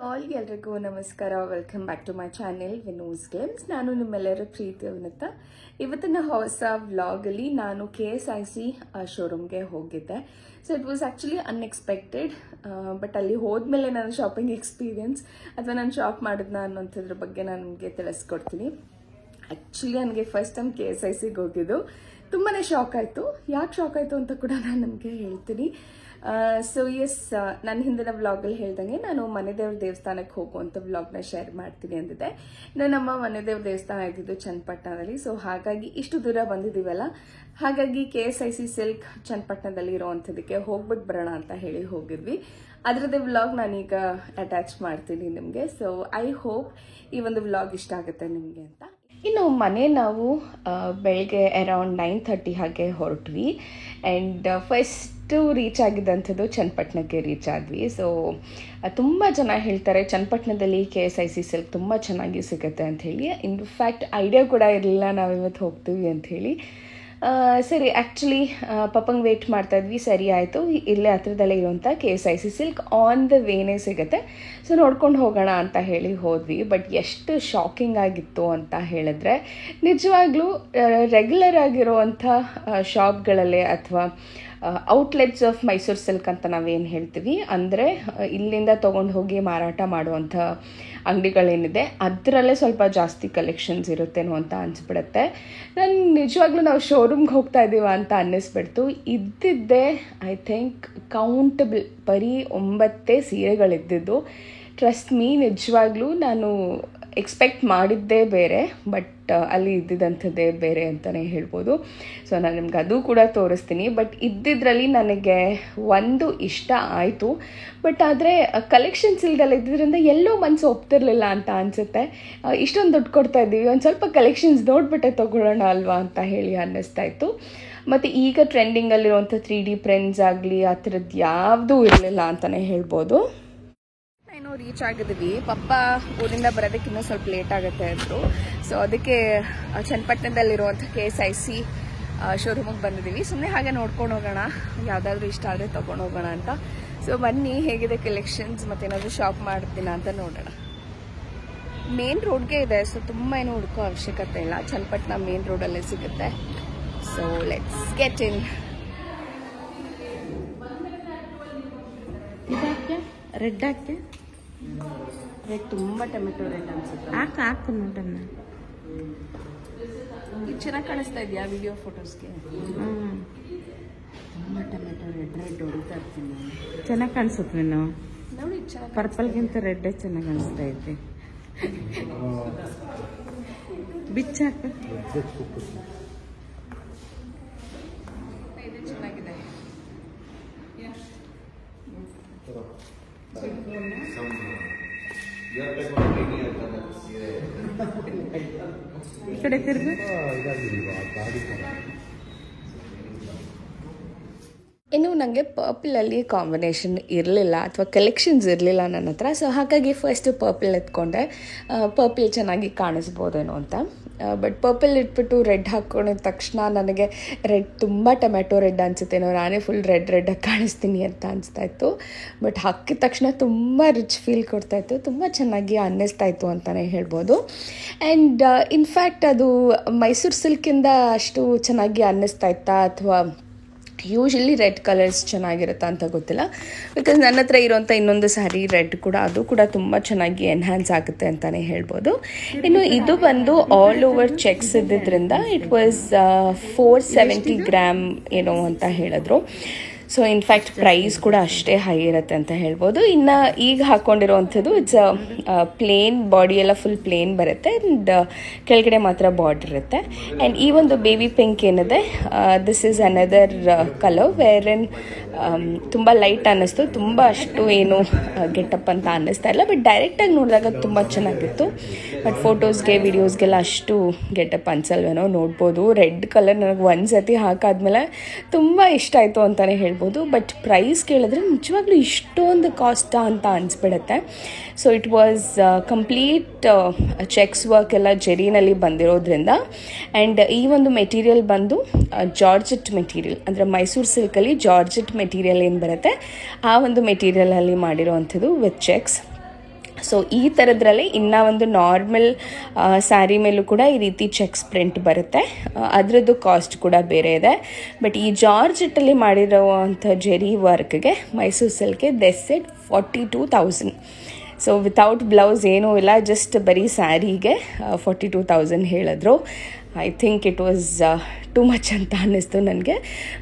ಎಲ್ರಿಗೂ ನಮಸ್ಕಾರ. Welcome back to my channel Vinu's games. ನಾನು ನಿಮ್ಮೆಲ್ಲರ ಪ್ರೀತಿ ವಿನುತ್ತಾ. ಇವತ್ತಿನ ಹೊಸ ವ್ಲಾಗಲ್ಲಿ ನಾನು KSIC ಶೋರೂಮ್ಗೆ ಹೋಗಿದ್ದೆ. So it was actually unexpected. But ಅಲ್ಲಿ ಹೋದ್ಮೇಲೆ ನನ್ನ ಶಾಪಿಂಗ್ ಎಕ್ಸ್ಪೀರಿಯನ್ಸ್ ಅಥವಾ ನಾನು ಶಾಪ್ ಮಾಡಿದ್ನ ಅನ್ನೋಂಥದ್ರ ಬಗ್ಗೆ ನಾನು ನಿಮಗೆ ತಿಳಿಸ್ಕೊಡ್ತೀನಿ. ಆ್ಯಕ್ಚುಲಿ ನನಗೆ ಫಸ್ಟ್ ಟೈಮ್ KSICಗೆ ಹೋಗಿದ್ದು ತುಂಬಾ ಶಾಕ್ ಆಯಿತು. ಯಾಕೆ ಶಾಕ್ ಆಯಿತು ಅಂತ ಕೂಡ ನಾನು ನಿಮಗೆ ಹೇಳ್ತೀನಿ. ಸೊ ಎಸ್, ನನ್ನ ಹಿಂದಿನ ವ್ಲಾಗಲ್ಲಿ ಹೇಳ್ದಂಗೆ ನಾನು ಮನೆದೇವ್ರ ದೇವಸ್ಥಾನಕ್ಕೆ ಹೋಗುವಂಥ ವ್ಲಾಗ್ನ ಶೇರ್ ಮಾಡ್ತೀನಿ ಅಂದಿದ್ದೆ. ಇನ್ನು ನಮ್ಮ ಮನೆದೇವ್ರ ದೇವಸ್ಥಾನ ಇದ್ದಿದ್ದು ಚನ್ನಪಟ್ಟಣದಲ್ಲಿ. ಸೊ ಹಾಗಾಗಿ ಇಷ್ಟು ದೂರ ಬಂದಿದ್ದೀವಲ್ಲ, ಹಾಗಾಗಿ KSIC ಸಿಲ್ಕ್ ಚನ್ನಪಟ್ಟಣದಲ್ಲಿ ಇರೋವಂಥದ್ದಕ್ಕೆ ಹೋಗ್ಬಿಟ್ಟು ಬರೋಣ ಅಂತ ಹೇಳಿ ಹೋಗಿದ್ವಿ. ಅದರದ್ದೇ ವ್ಲಾಗ್ ನಾನೀಗ ಅಟ್ಯಾಚ್ ಮಾಡ್ತೀನಿ ನಿಮಗೆ. ಸೊ ಐ ಹೋಪ್ ಈ ಒಂದು ವ್ಲಾಗ್ ಇಷ್ಟ ಆಗುತ್ತೆ ನಿಮಗೆ ಅಂತ. ಇನ್ನು ಮನೆ ನಾವು ಬೆಳಗ್ಗೆ ಅರೌಂಡ್ 9:30 ಹಾಗೆ ಹೊರಟ್ವಿ. ಆ್ಯಂಡ್ ಫಸ್ಟು ರೀಚ್ ಆಗಿದ್ದಂಥದ್ದು ಚನ್ನಪಟ್ಟಣಕ್ಕೆ ರೀಚ್ ಆದ್ವಿ. ಸೊ ತುಂಬ ಜನ ಹೇಳ್ತಾರೆ ಚನ್ನಪಟ್ಟಣದಲ್ಲಿ KSIC ಸಿಲ್ಕ್ ತುಂಬ ಚೆನ್ನಾಗಿ ಸಿಗುತ್ತೆ ಅಂಥೇಳಿ. ಇನ್ಫ್ಯಾಕ್ಟ್ ಐಡಿಯಾ ಕೂಡ ಇರಲಿಲ್ಲ ನಾವಿವತ್ತು ಹೋಗ್ತೀವಿ ಅಂಥೇಳಿ. ಸರಿ, ಆ್ಯಕ್ಚುಲಿ ಪಪ್ಪಂಗೆ ವೇಟ್ ಮಾಡ್ತಾಯಿದ್ವಿ. ಸರಿ ಆಯಿತು, ಇಲ್ಲೇ ಹತ್ರದಲ್ಲೇ ಇರುವಂಥ KSIC ಸಿಲ್ಕ್ ಆನ್ ದ ವೇನೇ ಸಿಗುತ್ತೆ, ಸೊ ನೋಡ್ಕೊಂಡು ಹೋಗೋಣ ಅಂತ ಹೇಳಿ ಹೋದ್ವಿ. ಬಟ್ ಎಷ್ಟು ಶಾಕಿಂಗ್ ಆಗಿತ್ತು ಅಂತ ಹೇಳಿದ್ರೆ, ನಿಜವಾಗ್ಲೂ ರೆಗ್ಯುಲರ್ ಆಗಿರುವಂಥ ಶಾಪ್ಗಳಲ್ಲೇ ಅಥವಾ ಔಟ್ಲೆಟ್ಸ್ ಆಫ್ ಮೈಸೂರು ಸಿಲ್ಕ್ ಅಂತ ನಾವೇನು ಹೇಳ್ತೀವಿ, ಅಂದರೆ ಇಲ್ಲಿಂದ ತೊಗೊಂಡು ಹೋಗಿ ಮಾರಾಟ ಮಾಡುವಂಥ ಅಂಗಡಿಗಳೇನಿದೆ ಅದರಲ್ಲೇ ಸ್ವಲ್ಪ ಜಾಸ್ತಿ ಕಲೆಕ್ಷನ್ಸ್ ಇರುತ್ತೇನೋ ಅಂತ ಅನಿಸ್ಬಿಡುತ್ತೆ. ನಾನು ನಿಜವಾಗ್ಲೂ ನಾವು ಶೋರೂಮ್ಗೆ ಹೋಗ್ತಾ ಇದ್ದೀವ ಅಂತ ಅನ್ನಿಸ್ಬಿಡ್ತು. ಇದ್ದಿದ್ದೆ ಐ ಥಿಂಕ್ ಕೌಂಟಬಲ್ ಬರೀ 9 ಸೀರೆಗಳಿದ್ದಿದ್ದು. ಟ್ರಸ್ಟ್ ಮೀ, ನಿಜವಾಗ್ಲೂ ನಾನು ಎಕ್ಸ್ಪೆಕ್ಟ್ ಮಾಡಿದ್ದೇ ಬೇರೆ, ಬಟ್ ಅಲ್ಲಿ ಇದ್ದಿದ್ದಂಥದ್ದೇ ಬೇರೆ ಅಂತಲೇ ಹೇಳ್ಬೋದು. ಸೊ ನಾನು ನಿಮ್ಗೆ ಅದು ಕೂಡ ತೋರಿಸ್ತೀನಿ. ಬಟ್ ಇದ್ದಿದ್ರಲ್ಲಿ ನನಗೆ ಒಂದು ಇಷ್ಟ ಆಯಿತು, ಬಟ್ ಆದರೆ ಕಲೆಕ್ಷನ್ಸ್ ಇಲ್ದಲ್ಲ ಇದ್ದಿದ್ದರಿಂದ ಎಲ್ಲೋ ಮನಸ್ಸು ಒಪ್ತಿರ್ಲಿಲ್ಲ ಅಂತ ಅನಿಸುತ್ತೆ. ಇಷ್ಟೊಂದು ದುಡ್ಡು ಕೊಡ್ತಾ ಇದ್ದೀವಿ, ಒಂದು ಸ್ವಲ್ಪ ಕಲೆಕ್ಷನ್ಸ್ ನೋಡ್ಬಿಟ್ಟೆ ತೊಗೊಳ್ಳೋಣ ಅಲ್ವಾ ಅಂತ ಹೇಳಿ ಅನ್ನಿಸ್ತಾ ಇತ್ತು. ಮತ್ತು ಈಗ ಟ್ರೆಂಡಿಂಗಲ್ಲಿರುವಂಥ 3D ಪ್ರಿಂಟ್ಸ್ ಆಗಲಿ ಆ ಥರದ್ದು ಯಾವುದೂ ಇರಲಿಲ್ಲ ಅಂತಲೇ ಹೇಳ್ಬೋದು. ಏನೋ ರೀಚ್ ಆಗಿದ್ವಿ. ಪಪ್ಪ ಊರಿಂದ ಬರೋದಕ್ಕೆ ಇನ್ನೂ ಸ್ವಲ್ಪ ಲೇಟ್ ಆಗುತ್ತೆ ಅಂದರು. ಸೊ ಅದಕ್ಕೆ ಚನ್ನಪಟ್ಟಣದಲ್ಲಿರುವಂಥ KSIC ಶೋರೂಮಿಗೆ ಬಂದಿದ್ದೀವಿ. ಸುಮ್ಮನೆ ಹಾಗೆ ನೋಡ್ಕೊಂಡು ಹೋಗೋಣ, ಯಾವುದಾದ್ರೂ ಇಷ್ಟ ಆದರೆ ತೊಗೊಂಡು ಹೋಗೋಣ ಅಂತ. ಸೊ ಬನ್ನಿ, ಹೇಗಿದೆ ಕಲೆಕ್ಷನ್ಸ್ ಮತ್ತು ಏನಾದರೂ ಶಾಪ್ ಮಾಡ್ತೀನ ಅಂತ ನೋಡೋಣ. ಮೇನ್ ರೋಡ್ಗೆ ಇದೆ, ಸೊ ತುಂಬ ಏನೂ ಹುಡ್ಕೋ ಅವಶ್ಯಕತೆ ಇಲ್ಲ. ಚನ್ನಪಟ್ಟಣ ಮೇನ್ ರೋಡಲ್ಲೇ ಸಿಗುತ್ತೆ. So let's get in. Red hockey, red ತುಂಬ ಟೊಮೆಟೊ ರೆಡ್ ಅನ್ಸುತ್ತೆ. ಹಾಕು ನೋಡೋಣ. ಇದು ಚೆನ್ನಾಗಿ ಕಾಣಿಸ್ತಾ ಇದೆಯಾ ವಿಡಿಯೋ ಫೋಟೋಸ್ಗೆ? ತುಂಬ ಟೊಮೆಟೊ ರೆಡ್ ಹೊಡಿತಾ ಇರ್ತೀನಿ ನಾನು. ಚೆನ್ನಾಗಿ ಕಾಣಿಸುತ್ತೆ ನೀನು ನೋಡಿ. ಚೆನ್ನಾಗಿ ಪರ್ಪಲ್ಗಿಂತ ರೆಡ್ಡೇ ಚೆನ್ನಾಗಿ ಕಾಣಿಸ್ತಾ ಐತೆ. ಬಿಚ್ಚಾಕ, ಇದು ಚೆನ್ನಾಗಿದೆ. ಈ ಕಡೆ ತಿರುಗು. ಇನ್ನು ನನಗೆ ಪರ್ಪಲಲ್ಲಿ ಕಾಂಬಿನೇಷನ್ ಇರಲಿಲ್ಲ ಅಥವಾ ಕಲೆಕ್ಷನ್ಸ್ ಇರಲಿಲ್ಲ ನನ್ನ ಹತ್ರ. ಸೊ ಹಾಗಾಗಿ ಫಸ್ಟ್ ಪರ್ಪಲ್ ಎತ್ಕೊಂಡೆ, ಪರ್ಪಲ್ ಚೆನ್ನಾಗಿ ಕಾಣಿಸ್ಬೋದೇನೋ ಅಂತ. ಬಟ್ ಪರ್ಪಲ್ ಇಟ್ಬಿಟ್ಟು ರೆಡ್ ಹಾಕ್ಕೊಂಡಿದ ತಕ್ಷಣ ನನಗೆ ರೆಡ್ ತುಂಬ ಟೊಮೆಟೊ ರೆಡ್ ಅನಿಸುತ್ತೇನೋ, ನಾನೇ ಫುಲ್ ರೆಡ್ಡಾಗಿ ಕಾಣಿಸ್ತೀನಿ ಅಂತ ಅನಿಸ್ತಾಯಿತ್ತು. ಬಟ್ ಹಾಕಿದ ತಕ್ಷಣ ತುಂಬ ರಿಚ್ ಫೀಲ್ ಕೊಡ್ತಾಯಿತ್ತು, ತುಂಬ ಚೆನ್ನಾಗಿ ಅನ್ನಿಸ್ತಾಯಿತ್ತು ಅಂತಲೇ ಹೇಳ್ಬೋದು. ಆ್ಯಂಡ್ ಇನ್ಫ್ಯಾಕ್ಟ್ ಅದು ಮೈಸೂರು ಸಿಲ್ಕಿಂದ ಅಷ್ಟು ಚೆನ್ನಾಗಿ ಅನ್ನಿಸ್ತಾಯಿತ್ತಾ ಅಥವಾ ಯೂಶಲಿ ರೆಡ್ ಕಲರ್ಸ್ ಚೆನ್ನಾಗಿರುತ್ತಾ ಅಂತ ಗೊತ್ತಿಲ್ಲ. ಬಿಕಾಸ್ ನನ್ನ ಹತ್ರ ಇರೋಂಥ ಇನ್ನೊಂದು ಸ್ಯಾರಿ ರೆಡ್ ಕೂಡ, ಅದು ಕೂಡ ತುಂಬ ಚೆನ್ನಾಗಿ ಎನ್ಹ್ಯಾನ್ಸ್ ಆಗುತ್ತೆ ಅಂತಲೇ ಹೇಳ್ಬೋದು. ಇನ್ನು ಇದು ಬಂದು ಆಲ್ ಓವರ್ ಚೆಕ್ಸ್ ಇದ್ದಿದ್ದರಿಂದ ಇಟ್ ವಾಸ್ 470 ಗ್ರಾಮ್ ಏನೋ ಅಂತ ಹೇಳಿದ್ರು. ಸೊ ಇನ್ಫ್ಯಾಕ್ಟ್ ಪ್ರೈಸ್ ಕೂಡ ಅಷ್ಟೇ ಹೈ ಇರುತ್ತೆ ಅಂತ ಹೇಳ್ಬೋದು. ಇನ್ನು ಈಗ ಹಾಕ್ಕೊಂಡಿರೋವಂಥದ್ದು ಇಟ್ಸ್ ಪ್ಲೇನ್, ಬಾಡಿ ಎಲ್ಲ ಫುಲ್ ಪ್ಲೇನ್ ಬರುತ್ತೆ. ಆ್ಯಂಡ್ ಕೆಳಗಡೆ ಮಾತ್ರ ಬಾರ್ಡರ್ ಇರುತ್ತೆ. ಆ್ಯಂಡ್ ಈ ಒಂದು ಬೇಬಿ ಪಿಂಕ್ ಏನಿದೆ, ದಿಸ್ ಈಸ್ ಅನದರ್ ಕಲರ್ ವೇರಿನ್ ತುಂಬ ಲೈಟ್ ಅನ್ನಿಸ್ತು. ತುಂಬ ಅಷ್ಟು ಏನು ಗೆಟಪ್ ಅಂತ ಅನ್ನಿಸ್ತಾ ಇಲ್ಲ, ಬಟ್ ಡೈರೆಕ್ಟಾಗಿ ನೋಡಿದಾಗ ತುಂಬ ಚೆನ್ನಾಗಿತ್ತು. ಬಟ್ ಫೋಟೋಸ್ಗೆ ವಿಡಿಯೋಸ್ಗೆಲ್ಲ ಅಷ್ಟು ಗೆಟಪ್ ಅನ್ಸಲ್ವೇನೋ, ನೋಡ್ಬೋದು. ರೆಡ್ ಕಲರ್ ನನಗೆ ಒಂದು ಸತಿ ಹಾಕಾದ್ಮೇಲೆ ತುಂಬ ಇಷ್ಟ ಆಯಿತು ಅಂತಲೇ ಹೇಳ್ಬೋದು. ಬಟ್ ಪ್ರೈಸ್ ಕೇಳಿದ್ರೆ ನಿಜವಾಗ್ಲೂ ಇಷ್ಟೊಂದು ಕಾಸ್ಟಾ ಅಂತ ಅನಿಸ್ಬಿಡುತ್ತೆ. So it was complete checks work ಎಲ್ಲ ಜೆರಿನಲ್ಲಿ ಬಂದಿರೋದ್ರಿಂದ. ಆ್ಯಂಡ್ ಈ ಒಂದು ಮೆಟೀರಿಯಲ್ ಬಂದು ಜಾರ್ಜೆಟ್ ಮೆಟೀರಿಯಲ್, ಅಂದರೆ ಮೈಸೂರು ಸಿಲ್ಕಲ್ಲಿ ಜಾರ್ಜೆಟ್ ಮೆಟೀರಿಯಲ್ ಏನು ಬರುತ್ತೆ ಆ ಒಂದು ಮೆಟೀರಿಯಲಲ್ಲಿ ಮಾಡಿರೋವಂಥದ್ದು ವಿತ್ ಚೆಕ್ಸ್. ಸೊ ಈ ಥರದ್ರಲ್ಲಿ ಇನ್ನೂ ಒಂದು ನಾರ್ಮಲ್ ಸ್ಯಾರಿ ಮೇಲೂ ಕೂಡ ಈ ರೀತಿ ಚೆಕ್ಸ್ ಪ್ರಿಂಟ್ ಬರುತ್ತೆ. ಅದರದ್ದು ಕಾಸ್ಟ್ ಕೂಡ ಬೇರೆ ಇದೆ. ಬಟ್ ಈ ಜಾರ್ಜೆಟ್ಟಲ್ಲಿ ಮಾಡಿರೋವಂಥ ಜೆರಿ ವರ್ಕ್ಗೆ ಮೈಸೂರು ಸಿಲ್ಕ್ಗೆ ದೆಸ್ಸೆಡ್ 42,000. ಸೊ ವಿತೌಟ್ ಬ್ಲೌಸ್ ಏನೂ ಇಲ್ಲ, ಜಸ್ಟ್ ಬರೀ ಸ್ಯಾರಿಗೆ 42,000 ಹೇಳಿದ್ರು. I think it was too much ಅಂತ ಅನ್ನಿಸ್ತು ನನಗೆ.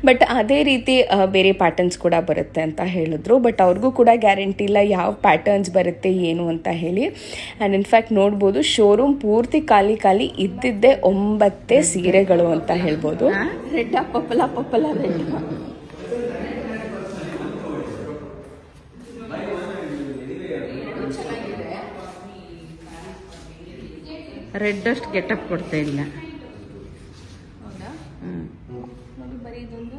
ಬಟ್ ಅದೇ ರೀತಿ ಬೇರೆ ಪ್ಯಾಟರ್ನ್ಸ್ ಕೂಡ ಬರುತ್ತೆ ಅಂತ ಹೇಳಿದ್ರು. ಬಟ್ ಅವ್ರಿಗೂ ಕೂಡ ಗ್ಯಾರಂಟಿ ಇಲ್ಲ ಯಾವ ಪ್ಯಾಟರ್ನ್ಸ್ ಬರುತ್ತೆ ಏನು ಅಂತ ಹೇಳಿ. ಆ್ಯಂಡ್ ಇನ್ಫ್ಯಾಕ್ಟ್ ನೋಡ್ಬೋದು ಶೋರೂಮ್ ಪೂರ್ತಿ ಖಾಲಿ ಇದ್ದಿದ್ದೇ 9 ಸೀರೆಗಳು ಅಂತ ಹೇಳ್ಬೋದು. Red purple red. ರೆಡ್ ಅಷ್ಟು ಗೆಟಪ್ ಕೊಡ್ತಾ ಇಲ್ಲ. ಬರೀ ಇದೊಂದು